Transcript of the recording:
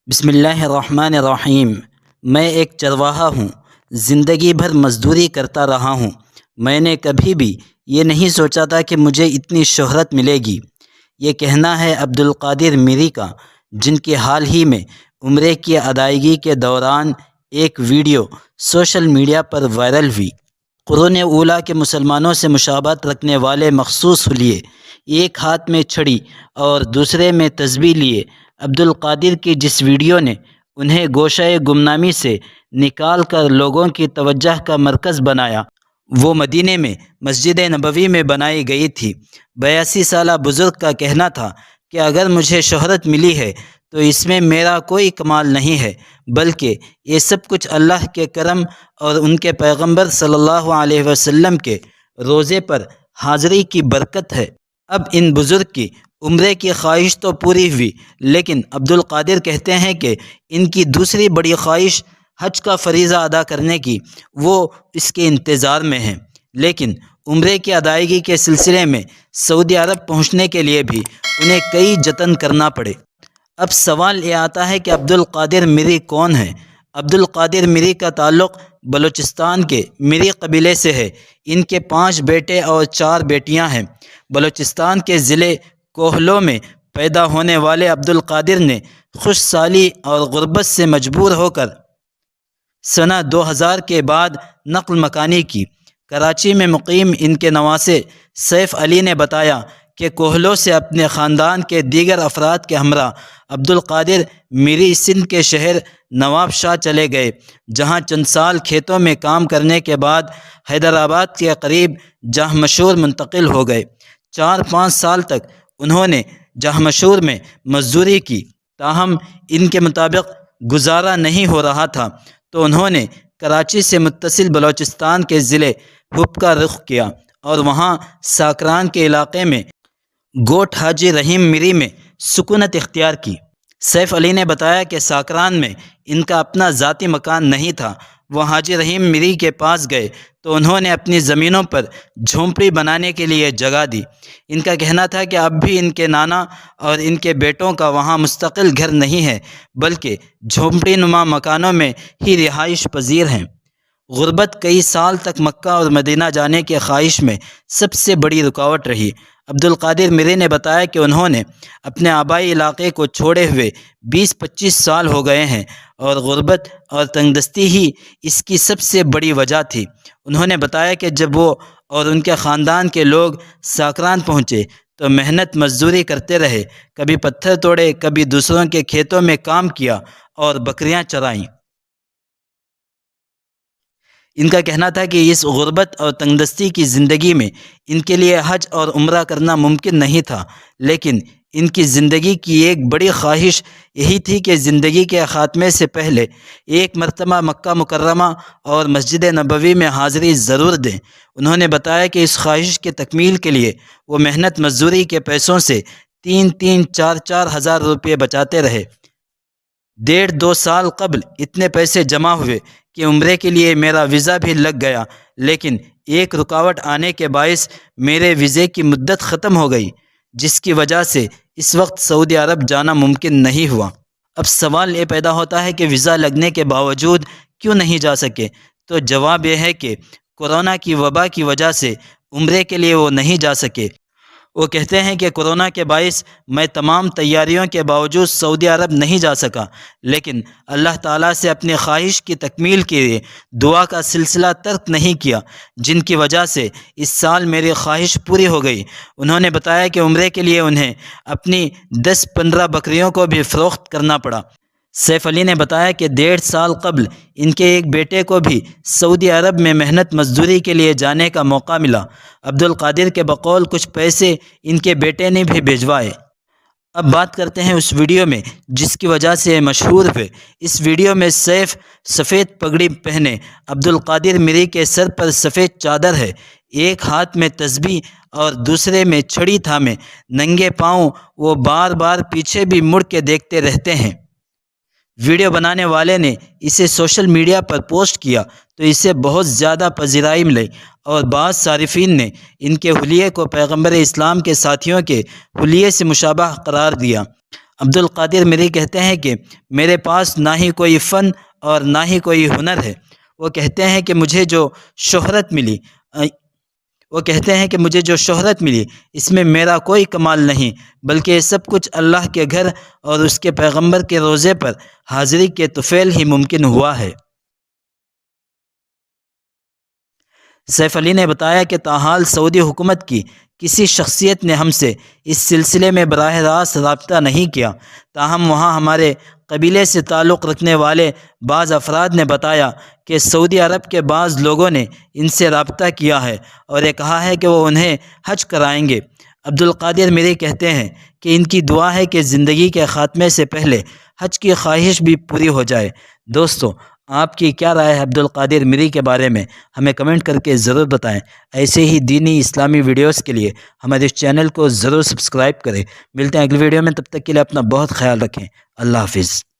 بسم اللہ الرحمن الرحیم۔ میں ایک چرواہا ہوں، زندگی بھر مزدوری کرتا رہا ہوں۔ میں نے کبھی بھی یہ نہیں سوچا تھا کہ مجھے اتنی شہرت ملے گی۔ یہ کہنا ہے عبدالقادر میری کا، جن کی حال ہی میں عمرے کی ادائیگی کے دوران ایک ویڈیو سوشل میڈیا پر وائرل ہوئی۔ قرون اولیٰ کے مسلمانوں سے مشابہت رکھنے والے مخصوص حلیے، ایک ہاتھ میں چھڑی اور دوسرے میں تسبیح لیے عبدالقادر کی جس ویڈیو نے انہیں گوشہ گمنامی سے نکال کر لوگوں کی توجہ کا مرکز بنایا، وہ مدینے میں مسجد نبوی میں بنائی گئی تھی۔ 82 سالہ بزرگ کا کہنا تھا کہ اگر مجھے شہرت ملی ہے تو اس میں میرا کوئی کمال نہیں ہے، بلکہ یہ سب کچھ اللہ کے کرم اور ان کے پیغمبر صلی اللہ علیہ وسلم کے روضے پر حاضری کی برکت ہے۔ اب ان بزرگ کی عمرے کی خواہش تو پوری ہوئی، لیکن عبدالقادر کہتے ہیں کہ ان کی دوسری بڑی خواہش حج کا فریضہ ادا کرنے کی، وہ اس کے انتظار میں ہیں، لیکن عمرے کی ادائیگی کے سلسلے میں سعودی عرب پہنچنے کے لیے بھی انہیں کئی جتن کرنا پڑے۔ اب سوال یہ آتا ہے کہ عبدالقادر میری کون ہے؟ عبدالقادر میری کا تعلق بلوچستان کے میری قبیلے سے ہے۔ ان کے 5 بیٹے اور 4 بیٹیاں ہیں۔ بلوچستان کے ضلع کوہلو میں پیدا ہونے والے عبدالقادر نے خوش سالی اور غربت سے مجبور ہو کر سنہ 2000 کے بعد نقل مکانی کی۔ کراچی میں مقیم ان کے نواسے سیف علی نے بتایا کہ کوہلو سے اپنے خاندان کے دیگر افراد کے ہمراہ عبدالقادر میری سندھ کے شہر نواب شاہ چلے گئے، جہاں چند سال کھیتوں میں کام کرنے کے بعد حیدرآباد کے قریب جہاں مشہور منتقل ہو گئے۔ 4-5 سال تک انہوں نے جہاں مشہور میں مزدوری کی، تاہم ان کے مطابق گزارا نہیں ہو رہا تھا، تو انہوں نے کراچی سے متصل بلوچستان کے ضلع حب کا رخ کیا اور وہاں ساکران کے علاقے میں گوٹھ حاجی رحیم میری میں سکونت اختیار کی۔ سیف علی نے بتایا کہ ساکران میں ان کا اپنا ذاتی مکان نہیں تھا۔ وہ حاجی رحیم میری کے پاس گئے تو انہوں نے اپنی زمینوں پر جھونپڑی بنانے کے لیے جگہ دی۔ ان کا کہنا تھا کہ اب بھی ان کے نانا اور ان کے بیٹوں کا وہاں مستقل گھر نہیں ہے، بلکہ جھونپڑی نما مکانوں میں ہی رہائش پذیر ہیں۔ غربت کئی سال تک مکہ اور مدینہ جانے کی خواہش میں سب سے بڑی رکاوٹ رہی۔ عبدالقادر میری نے بتایا کہ انہوں نے اپنے آبائی علاقے کو چھوڑے ہوئے 20-25 سال ہو گئے ہیں اور غربت اور تنگدستی ہی اس کی سب سے بڑی وجہ تھی۔ انہوں نے بتایا کہ جب وہ اور ان کے خاندان کے لوگ ساکران پہنچے تو محنت مزدوری کرتے رہے، کبھی پتھر توڑے، کبھی دوسروں کے کھیتوں میں کام کیا اور بکریاں چرائیں۔ ان کا کہنا تھا کہ اس غربت اور تنگدستی کی زندگی میں ان کے لیے حج اور عمرہ کرنا ممکن نہیں تھا، لیکن ان کی زندگی کی ایک بڑی خواہش یہی تھی کہ زندگی کے خاتمے سے پہلے ایک مرتبہ مکہ مکرمہ اور مسجد نبوی میں حاضری ضرور دیں۔ انہوں نے بتایا کہ اس خواہش کے تکمیل کے لیے وہ محنت مزدوری کے پیسوں سے 3-4 ہزار روپے بچاتے رہے۔ 1.5-2 سال قبل اتنے پیسے جمع ہوئے کہ عمرے کے لیے میرا ویزا بھی لگ گیا، لیکن ایک رکاوٹ آنے کے باعث میرے ویزے کی مدت ختم ہو گئی، جس کی وجہ سے اس وقت سعودی عرب جانا ممکن نہیں ہوا۔ اب سوال یہ پیدا ہوتا ہے کہ ویزا لگنے کے باوجود کیوں نہیں جا سکے؟ تو جواب یہ ہے کہ کورونا کی وبا کی وجہ سے عمرے کے لیے وہ نہیں جا سکے۔ وہ کہتے ہیں کہ کورونا کے باعث میں تمام تیاریوں کے باوجود سعودی عرب نہیں جا سکا، لیکن اللہ تعالیٰ سے اپنی خواہش کی تکمیل کے لیے دعا کا سلسلہ ترک نہیں کیا، جن کی وجہ سے اس سال میری خواہش پوری ہو گئی۔ انہوں نے بتایا کہ عمرے کے لیے انہیں اپنی 10-15 بکریوں کو بھی فروخت کرنا پڑا۔ سیف علی نے بتایا کہ 1.5 سال قبل ان کے ایک بیٹے کو بھی سعودی عرب میں محنت مزدوری کے لیے جانے کا موقع ملا۔ عبدالقادر کے بقول کچھ پیسے ان کے بیٹے نے بھی بھیجوائے۔ اب بات کرتے ہیں اس ویڈیو میں جس کی وجہ سے مشہور ہوئے۔ اس ویڈیو میں سیف سفید پگڑی پہنے، عبدالقادر میری کے سر پر سفید چادر ہے، ایک ہاتھ میں تسبیح اور دوسرے میں چھڑی تھامے ننگے پاؤں وہ بار بار پیچھے بھی مڑ کے دیکھتے رہتے ہیں۔ ویڈیو بنانے والے نے اسے سوشل میڈیا پر پوسٹ کیا تو اسے بہت زیادہ پذیرائی ملی اور بعض صارفین نے ان کے حلیے کو پیغمبر اسلام کے ساتھیوں کے حلیے سے مشابہ قرار دیا۔ عبد القادر میری کہتے ہیں کہ میرے پاس نہ ہی کوئی فن اور نہ ہی کوئی ہنر ہے۔ وہ کہتے ہیں کہ مجھے جو شہرت ملی اس میں میرا کوئی کمال نہیں، بلکہ یہ سب کچھ اللہ کے گھر اور اس کے پیغمبر کے روضے پر حاضری کے طفیل ہی ممکن ہوا ہے۔ سیف علی نے بتایا کہ تاحال سعودی حکومت کی کسی شخصیت نے ہم سے اس سلسلے میں براہ راست رابطہ نہیں کیا، تاہم وہاں ہمارے قبیلے سے تعلق رکھنے والے بعض افراد نے بتایا کہ سعودی عرب کے بعض لوگوں نے ان سے رابطہ کیا ہے اور یہ کہا ہے کہ وہ انہیں حج کرائیں گے۔ عبد القادر میری کہتے ہیں کہ ان کی دعا ہے کہ زندگی کے خاتمے سے پہلے حج کی خواہش بھی پوری ہو جائے۔ دوستو، آپ کی کیا رائے ہے عبد القادر میری کے بارے میں؟ ہمیں کمنٹ کر کے ضرور بتائیں۔ ایسے ہی دینی اسلامی ویڈیوز کے لیے ہمارے اس چینل کو ضرور سبسکرائب کریں۔ ملتے ہیں اگلی ویڈیو میں، تب تک کے لیے اپنا بہت خیال رکھیں۔ اللہ حافظ۔